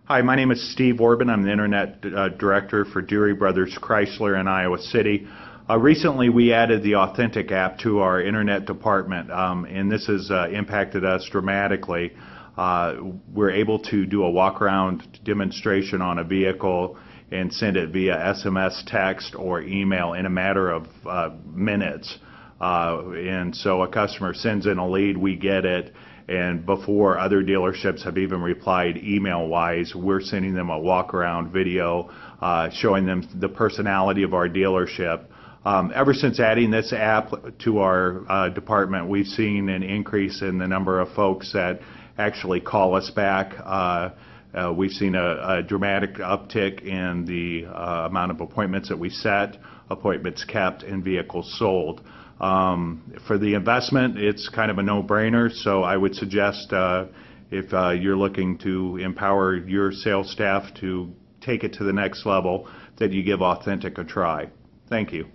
Hi, my name is Steve Orban. I'm the Internet Director for Deary Brothers Chrysler in Iowa City. Recently, we added the Authentic app to our Internet department, and this has impacted us dramatically. We're able to do a walk-around demonstration on a vehicle and send it via SMS, text, or email in a matter of minutes. And so a customer sends in a lead, we get it, and before other dealerships have even replied email-wise, we're sending them a walk-around video showing them the personality of our dealership. Ever since adding this app to our department, we've seen an increase in the number of folks that actually call us back. We've seen a dramatic uptick in the amount of appointments that we set, appointments kept, and vehicles sold. For the investment, it's kind of a no-brainer, so I would suggest if you're looking to empower your sales staff to take it to the next level, that you give Authentic a try. Thank you.